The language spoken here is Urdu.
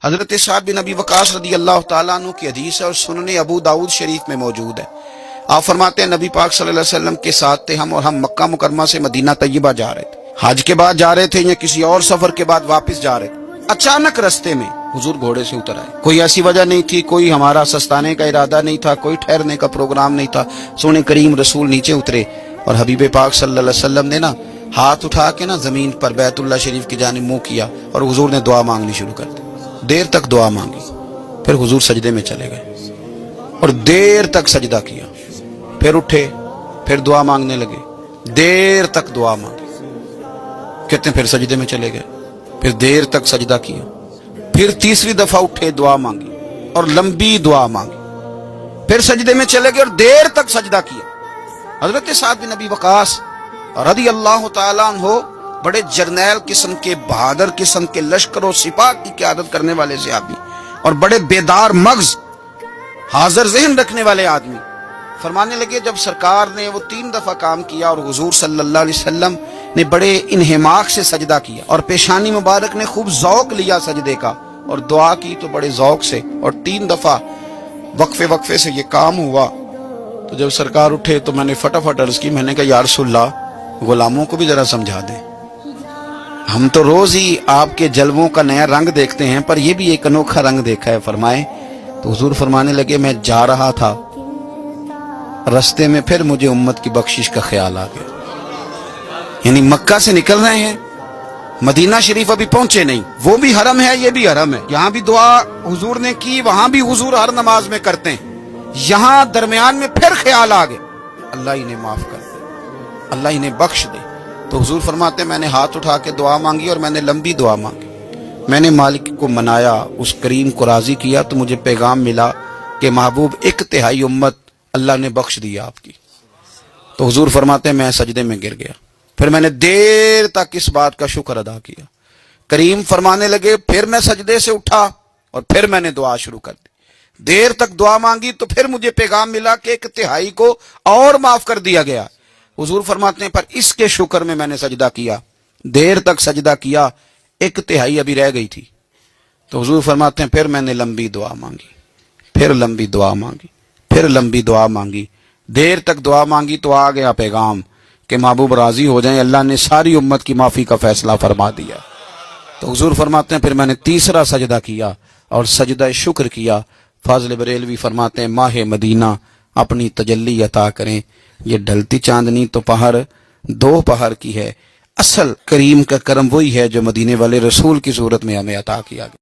حضرت سعد بن ابی وقاص رضی اللہ تعالیٰ عنہ کی حدیث ہے اور سنن ابو داؤد شریف میں موجود ہے۔ آپ فرماتے ہیں نبی پاک صلی اللہ علیہ وسلم کے ساتھ تھے ہم، اور ہم مکہ مکرمہ سے مدینہ طیبہ جا رہے تھے، حج کے بعد جا رہے تھے یا کسی اور سفر کے بعد واپس جا رہے تھے۔ اچانک رستے میں حضور گھوڑے سے اتر آئے، کوئی ایسی وجہ نہیں تھی، کوئی ہمارا سستانے کا ارادہ نہیں تھا، کوئی ٹھہرنے کا پروگرام نہیں تھا۔ سونے کریم رسول نیچے اترے اور حبیب پاک صلی اللہ علیہ وسلم نے ہاتھ اٹھا کے زمین پر بیت اللہ شریف کی جانب منہ کیا اور حضور نے دعا مانگنی شروع کر دی۔ دیر تک دعا مانگی، پھر حضور سجدے میں چلے گئے اور دیر تک سجدہ کیا، پھر اٹھے، پھر دعا مانگنے لگے، دیر تک دعا مانگی، کہتے ہیں پھر سجدے میں چلے گئے، پھر دیر تک سجدہ کیا، پھر تیسری دفعہ اٹھے، دعا مانگی اور لمبی دعا مانگی، پھر سجدے میں چلے گئے اور دیر تک سجدہ کیا۔ حضرت سعد بن ابی وقاص رضی اللہ تعالیٰ عنہ بڑے جرنیل قسم کے، بہادر قسم کے، لشکر و سپاہ کی قیادت کرنے والے صحابی اور بڑے بیدار مغز، حاضر ذہن رکھنے والے آدمی، فرمانے لگے جب سرکار نے وہ 3 دفعہ کام کیا اور حضور صلی اللہ علیہ وسلم نے بڑے انہماک سے سجدہ کیا اور پیشانی مبارک نے خوب ذوق لیا سجدے کا اور دعا کی تو بڑے ذوق سے، اور 3 دفعہ وقفے سے یہ کام ہوا، تو جب سرکار اٹھے تو میں نے فٹافٹ عرض کی، میں نے کہا یا رسول اللہ غلاموں کو بھی ذرا سمجھا دیں، ہم تو روز ہی آپ کے جلووں کا نیا رنگ دیکھتے ہیں پر یہ بھی ایک انوکھا رنگ دیکھا ہے۔ فرمائے تو حضور فرمانے لگے میں جا رہا تھا، رستے میں پھر مجھے امت کی بخشش کا خیال آ گیا، یعنی مکہ سے نکل رہے ہیں، مدینہ شریف ابھی پہنچے نہیں، وہ بھی حرم ہے یہ بھی حرم ہے، یہاں بھی دعا حضور نے کی، وہاں بھی حضور ہر نماز میں کرتے ہیں، یہاں درمیان میں پھر خیال آ گیا اللہ انہیں معاف کر دے، اللہ انہیں بخش دے۔ تو حضور فرماتے ہیں میں نے ہاتھ اٹھا کے دعا مانگی اور میں نے لمبی دعا مانگی، میں نے مالک کو منایا، اس کریم کو راضی کیا، تو مجھے پیغام ملا کہ محبوب 1/3 امت اللہ نے بخش دیا آپ کی۔ تو حضور فرماتے ہیں میں سجدے میں گر گیا، پھر میں نے دیر تک اس بات کا شکر ادا کیا۔ کریم فرمانے لگے پھر میں سجدے سے اٹھا اور پھر میں نے دعا شروع کر دی، دیر تک دعا مانگی تو پھر مجھے پیغام ملا کہ 1/3 کو اور معاف کر دیا گیا۔ حضور فرماتے ہیں پر اس کے شکر میں نے سجدہ کیا، دیر تک سجدہ کیا، 1/3 ابھی رہ گئی تھی۔ تو حضور فرماتے ہیں پھر میں نے لمبی دعا مانگی، پھر لمبی دعا مانگی، پھر لمبی دعا مانگی، دیر تک دعا مانگی تو آ گیا پیغام کہ محبوب راضی ہو جائیں، اللہ نے ساری امت کی معافی کا فیصلہ فرما دیا۔ تو حضور فرماتے ہیں پھر میں نے تیسرا سجدہ کیا اور سجدہ شکر کیا۔ فاضل بریلوی فرماتے ہیں ماہ مدینہ اپنی تجلی عطا کریں، یہ ڈھلتی چاندنی تو پہر 2 پہر کی ہے، اصل کریم کا کرم وہی ہے جو مدینے والے رسول کی صورت میں ہمیں عطا کیا گیا۔